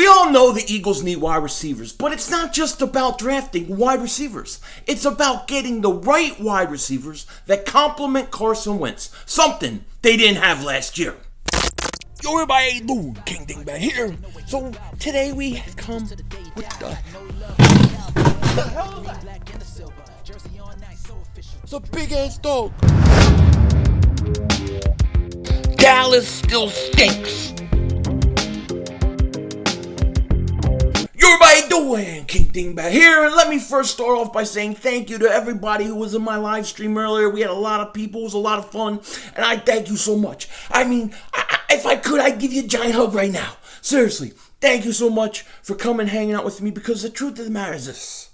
We all know the Eagles need wide receivers, but it's not just about drafting wide receivers. It's about getting the right wide receivers that complement Carson Wentz, something they didn't have last year. Yo, everybody, doing King Ding back here. So today we have come with the hell is that? It's a big ass dog. Dallas still stinks. Yo, everybody, doing King Ding back here. And let me first start off by saying thank you to everybody who was in my live stream earlier. We had a lot of people. It was a lot of fun. And I thank you so much. I mean, if I could, I'd give you a giant hug right now. Seriously, thank you so much for coming and hanging out with me, because the truth of the matter is this.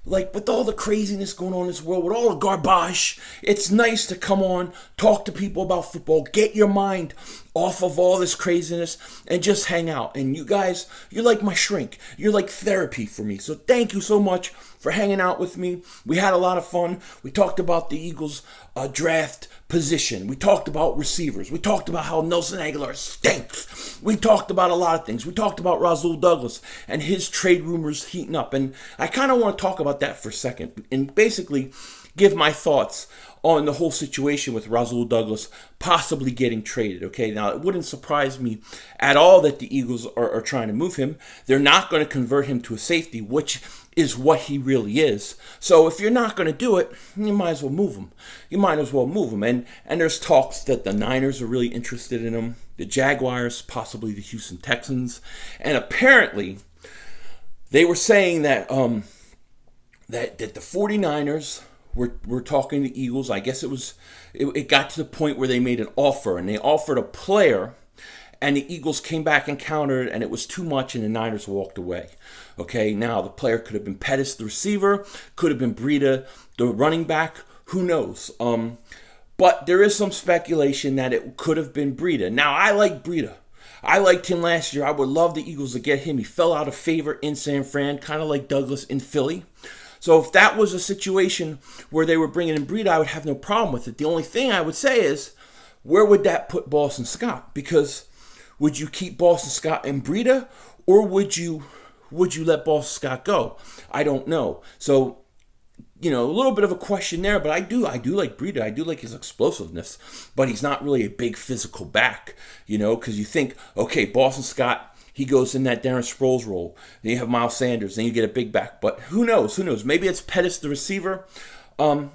Like, with all the craziness going on in this world, with all the garbage, it's nice to come on, talk to people about football, get your mind off of all this craziness, and just hang out. And you guys, you're like my shrink. You're like therapy for me. So thank you so much for hanging out with me. We had a lot of fun. We talked about the Eagles' draft position. We talked about receivers. We talked about how Nelson Aguilar stinks. We talked about a lot of things. We talked about Rasul Douglas and his trade rumors heating up. And I kind of want to talk about that for a second and basically give my thoughts on the whole situation with Rasul Douglas possibly getting traded. Okay, now it wouldn't surprise me at all that the Eagles are trying to move him. They're not going to convert him to a safety, which is what he really is. So if you're not going to do it, you might as well move him. You might as well move him. And there's talks that the Niners are really interested in him, the Jaguars, possibly the Houston Texans, and apparently they were saying that that the 49ers were talking to the Eagles. I guess it got to the point where they made an offer, and they offered a player, and the Eagles came back and countered, and it was too much, and the Niners walked away. Okay, now the player could have been Pettis, the receiver, could have been Breida, the running back, who knows? But there is some speculation that it could have been Breida. Now, I like Breida. I liked him last year. I would love the Eagles to get him. He fell out of favor in San Fran, kind of like Douglas in Philly. So if that was a situation where they were bringing in Breida, I would have no problem with it. The only thing I would say is, where would that put Boston Scott? Because would you keep Boston Scott and Breida, or would you let Boston Scott go? I don't know. So, a little bit of a question there, but I do like Breida. I do like his explosiveness, but he's not really a big physical back, because you think, okay, Boston Scott, he goes in that Darren Sproles role. Then you have Miles Sanders. Then you get a big back. But who knows? Maybe it's Pettis, the receiver. I'm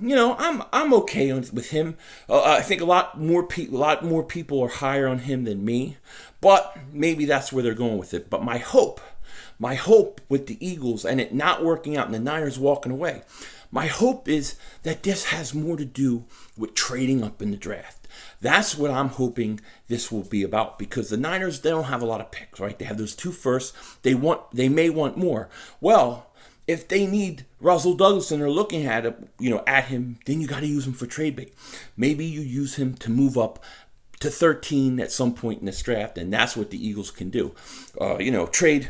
okay with him. I think a lot more people are higher on him than me. But maybe that's where they're going with it. But my hope with the Eagles and it not working out and the Niners walking away, my hope is that this has more to do with trading up in the draft. That's what I'm hoping this will be about, because the Niners, they don't have a lot of picks, right? They have those 2 firsts. They may want more. Well, if they need Rasul Douglas and they're looking at it, at him, then you got to use him for trade bait. Maybe you use him to move up to 13 at some point in this draft, and that's what the Eagles can do. Trade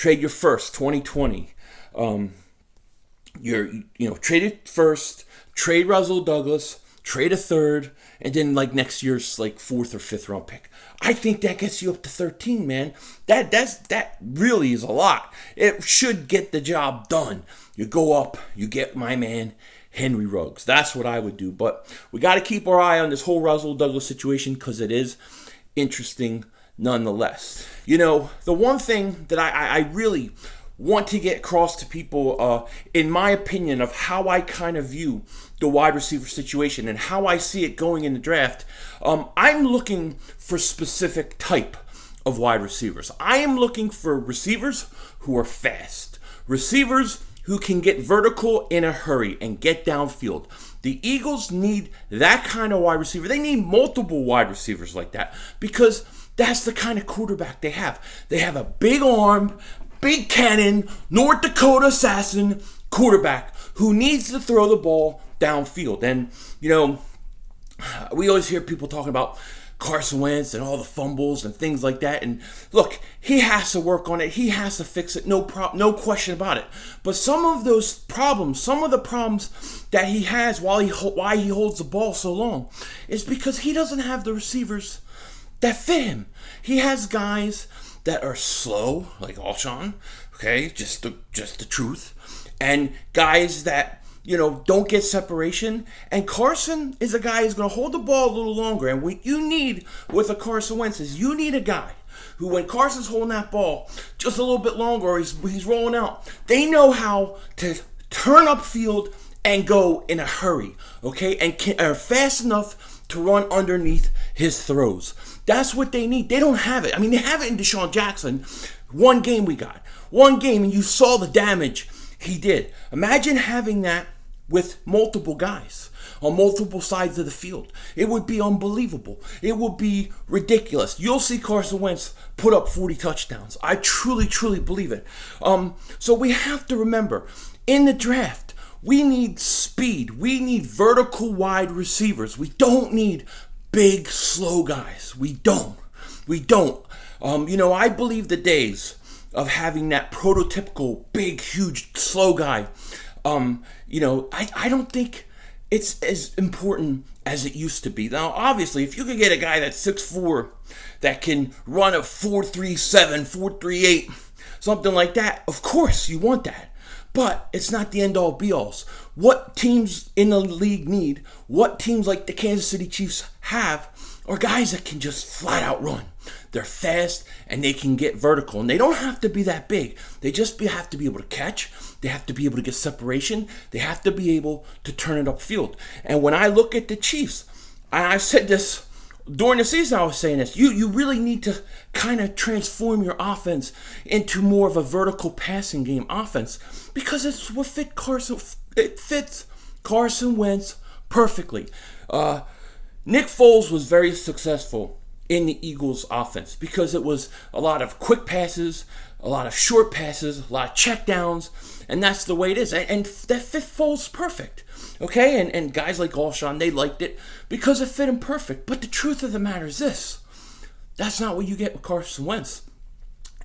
your first 2020. Trade it first, trade Rasul Douglas, trade a third, and then next year's 4th or 5th round pick. I think that gets you up to 13, man. That really is a lot. It should get the job done. You go up, you get my man Henry Ruggs. That's what I would do. But we got to keep our eye on this whole Rasul Douglas situation, because it is interesting nonetheless. The one thing that I really want to get across to people, in my opinion, of how I kind of view the wide receiver situation and how I see it going in the draft, I'm looking for specific type of wide receivers. I am looking for receivers who are fast, receivers who can get vertical in a hurry and get downfield. The Eagles need that kind of wide receiver. They need multiple wide receivers like that, because that's the kind of quarterback they have. They have a big arm, big cannon, North Dakota assassin quarterback who needs to throw the ball downfield. And, we always hear people talking about Carson Wentz and all the fumbles and things like that. And look, he has to work on it. He has to fix it. No question about it. But some of the problems that he has why he holds the ball so long is because he doesn't have the receivers that fit him. He has guys that are slow, like Alshon, okay, just the truth, and guys that don't get separation. And Carson is a guy who's going to hold the ball a little longer. And what you need with a Carson Wentz is you need a guy who, when Carson's holding that ball just a little bit longer, or he's rolling out, they know how to turn upfield and go in a hurry, okay, and are fast enough to run underneath his throws. That's what they need. They don't have it. I mean, they have it in Deshaun Jackson. One game, and you saw the damage he did. Imagine having that with multiple guys on multiple sides of the field. It would be unbelievable. It would be ridiculous. You'll see Carson Wentz put up 40 touchdowns. I truly, truly believe it. So we have to remember, in the draft, we need speed. We need vertical wide receivers. We don't need big, slow guys. We don't. I believe the days of having that prototypical big, huge, slow guy, I don't think it's as important as it used to be. Now, obviously, if you could get a guy that's 6'4", that can run a 4.37, 4.38, something like that, of course you want that. But it's not the end-all be-alls. What teams in the league need, what teams like the Kansas City Chiefs have, are guys that can just flat out run. They're fast and they can get vertical. And they don't have to be that big. They just have to be able to catch. They have to be able to get separation. They have to be able to turn it upfield. And when I look at the Chiefs, and I said this during the season, I was saying this, you really need to kind of transform your offense into more of a vertical passing game offense, because it's what fits Carson Wentz perfectly. Nick Foles was very successful in the Eagles offense because it was a lot of quick passes, a lot of short passes, a lot of checkdowns, and that's the way it is. And that fit Foles perfect, okay? And guys like Alshon, they liked it because it fit him perfect. But the truth of the matter is this: that's not what you get with Carson Wentz.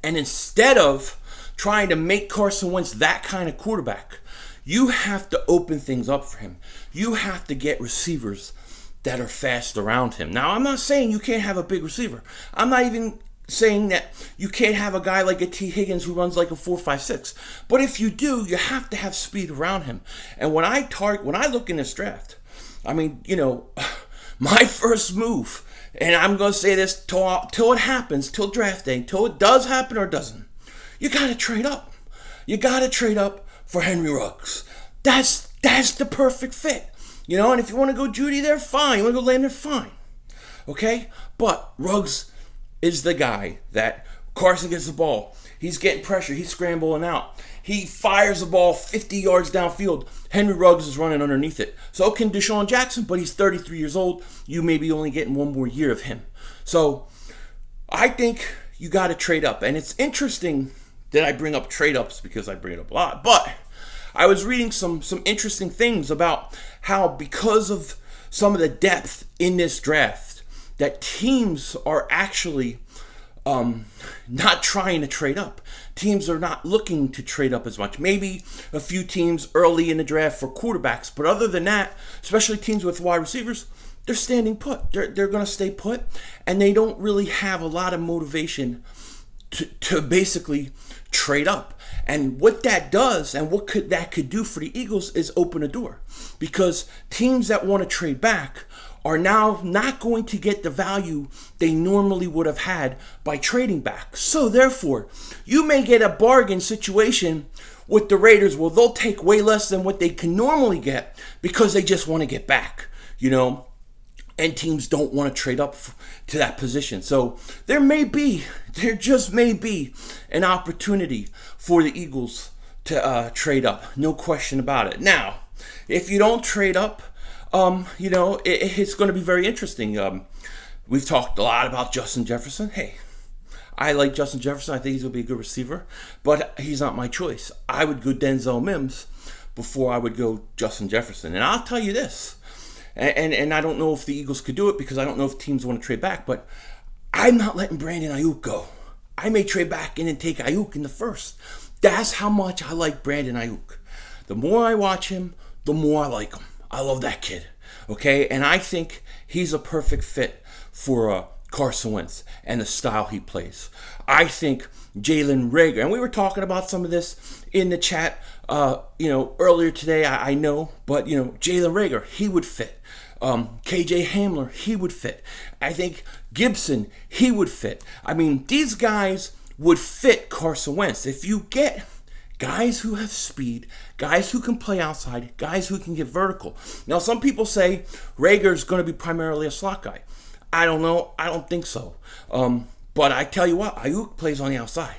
And instead of trying to make Carson Wentz that kind of quarterback, you have to open things up for him. You have to get receivers that are fast around him. Now, I'm not saying you can't have a big receiver. I'm not even saying that you can't have a guy like a T. Higgins who runs like a 4.56. But if you do, you have to have speed around him. And when I look in this draft, I mean, my first move, and I'm going to say this till it happens, till draft day, till it does happen or doesn't, you got to trade up. You got to trade up for Henry Ruggs. That's the perfect fit. And if you want to go Judy there, fine. You want to go Landon, fine. Okay? But Ruggs is the guy that Carson gets the ball. He's getting pressure. He's scrambling out. He fires the ball 50 yards downfield. Henry Ruggs is running underneath it. So can Deshaun Jackson, but he's 33 years old. You may be only getting one more year of him. So I think you got to trade up. And it's interesting that I bring up trade-ups because I bring it up a lot. But I was reading some interesting things about how, because of some of the depth in this draft, that teams are actually not trying to trade up. Teams are not looking to trade up as much. Maybe a few teams early in the draft for quarterbacks, but other than that, especially teams with wide receivers, they're standing put. They're going to stay put, and they don't really have a lot of motivation to basically trade up. And what that does, and what that could do for the Eagles, is open a door. Because teams that want to trade back are now not going to get the value they normally would have had by trading back. So therefore, you may get a bargain situation with the Raiders where they'll take way less than what they can normally get because they just want to get back, and teams don't want to trade up to that position. So there just may be an opportunity for the Eagles to trade up. No question about it. Now, if you don't trade up, it's going to be very interesting. We've talked a lot about Justin Jefferson. Hey, I like Justin Jefferson. I think he's going to be a good receiver, but he's not my choice. I would go Denzel Mims before I would go Justin Jefferson. And I'll tell you this, and I don't know if the Eagles could do it because I don't know if teams want to trade back, but I'm not letting Brandon Ayuk go. I may trade back in and take Ayuk in the first. That's how much I like Brandon Ayuk. The more I watch him, the more I like him. I love that kid. Okay? And I think he's a perfect fit for Carson Wentz and the style he plays. I think Jalen Reagor, and we were talking about some of this in the chat, earlier today. I know, but Jalen Reagor, he would fit. KJ Hamler, he would fit. I think Gibson, he would fit. I mean, these guys would fit Carson Wentz. If you get guys who have speed, guys who can play outside, guys who can get vertical. Now, some people say Rager's going to be primarily a slot guy. I don't know. I don't think so. But I tell you what, Ayuk plays on the outside.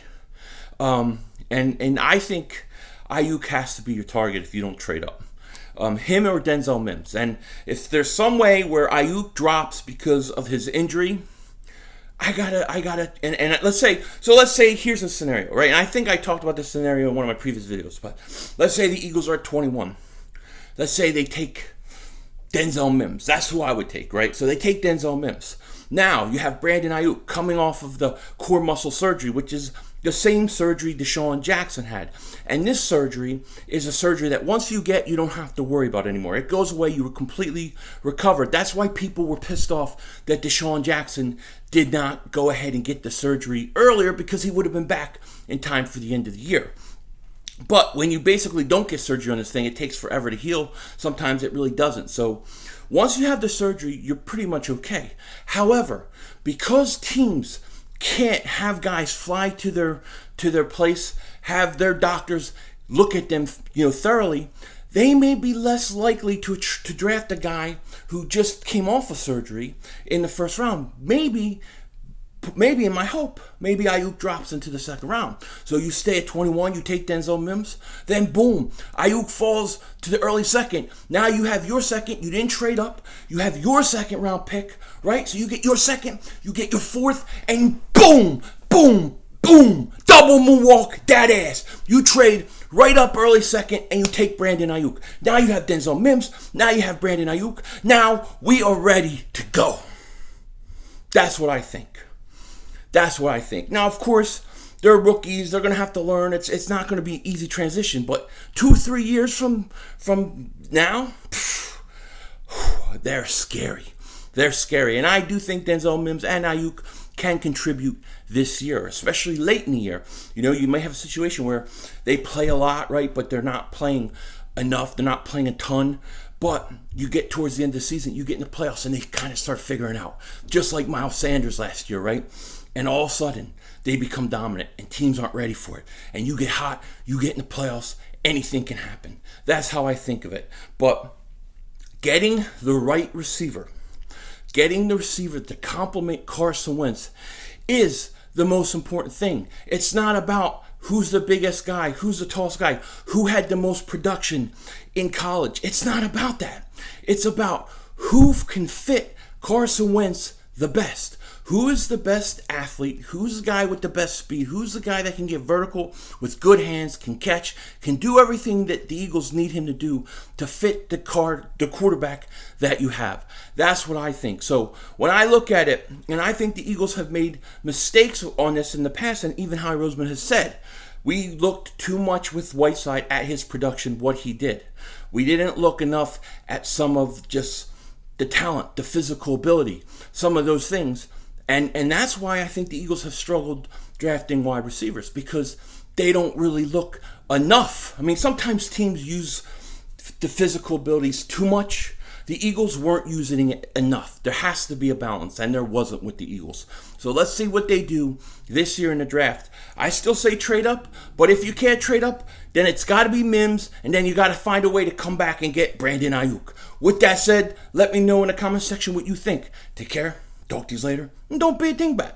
And I think Ayuk has to be your target if you don't trade up. Him or Denzel Mims. And if there's some way where Ayuk drops because of his injury, I gotta, and let's say here's a scenario, right? And I think I talked about this scenario in one of my previous videos, but let's say the Eagles are at 21. Let's say they take Denzel Mims. That's who I would take, right? So they take Denzel Mims. Now you have Brandon Ayuk coming off of the core muscle surgery, which is the same surgery Deshaun Jackson had. And this surgery is a surgery that once you get, you don't have to worry about anymore. It goes away. You were completely recovered. That's why people were pissed off that Deshaun Jackson did not go ahead and get the surgery earlier, because he would have been back in time for the end of the year. But when you basically don't get surgery on this thing, it takes forever to heal. Sometimes it really doesn't. So once you have the surgery, you're pretty much okay. However, because teams can't have guys fly to their place, have their doctors look at them, thoroughly, they may be less likely to draft a guy who just came off of surgery in the first round. Maybe in my hope, maybe Ayuk drops into the second round. So you stay at 21, you take Denzel Mims, then boom, Ayuk falls to the early second. Now you have your second, you didn't trade up, you have your second round pick, right? So you get your second, you get your fourth, and boom, boom, boom, double moonwalk that ass. You trade right up early second, and you take Brandon Ayuk. Now you have Denzel Mims, now you have Brandon Ayuk. Now we are ready to go. That's what I think. Now, of course, they're rookies. They're going to have to learn. It's not going to be an easy transition. But 2-3 years from now, they're scary. They're scary. And I do think Denzel Mims and Ayuk can contribute this year, especially late in the year. You may have a situation where they play a lot, right? But they're not playing enough. They're not playing a ton. But you get towards the end of the season, you get in the playoffs, and they kind of start figuring out. Just like Miles Sanders last year, right? And all of a sudden, they become dominant, and teams aren't ready for it. And you get hot, you get in the playoffs, anything can happen. That's how I think of it. But getting the right receiver, getting the receiver to complement Carson Wentz is the most important thing. It's not about who's the biggest guy, who's the tallest guy, who had the most production in college. It's not about that. It's about who can fit Carson Wentz the best. Who is the best athlete? Who's the guy with the best speed? Who's the guy that can get vertical with good hands, can catch, can do everything that the Eagles need him to do to fit the quarterback that you have? That's what I think. So when I look at it, and I think the Eagles have made mistakes on this in the past, and even Howie Roseman has said, we looked too much with Whiteside at his production, what he did. We didn't look enough at some of just the talent, the physical ability, some of those things. And that's why I think the Eagles have struggled drafting wide receivers, because they don't really look enough. I mean, sometimes teams use the physical abilities too much. The Eagles weren't using it enough. There has to be a balance, and there wasn't with the Eagles. So let's see what they do this year in the draft. I still say trade up, but if you can't trade up, then it's got to be Mims, and then you got to find a way to come back and get Brandon Ayuk. With that said, let me know in the comment section what you think. Take care. Talk to you later. And don't be a dingbat.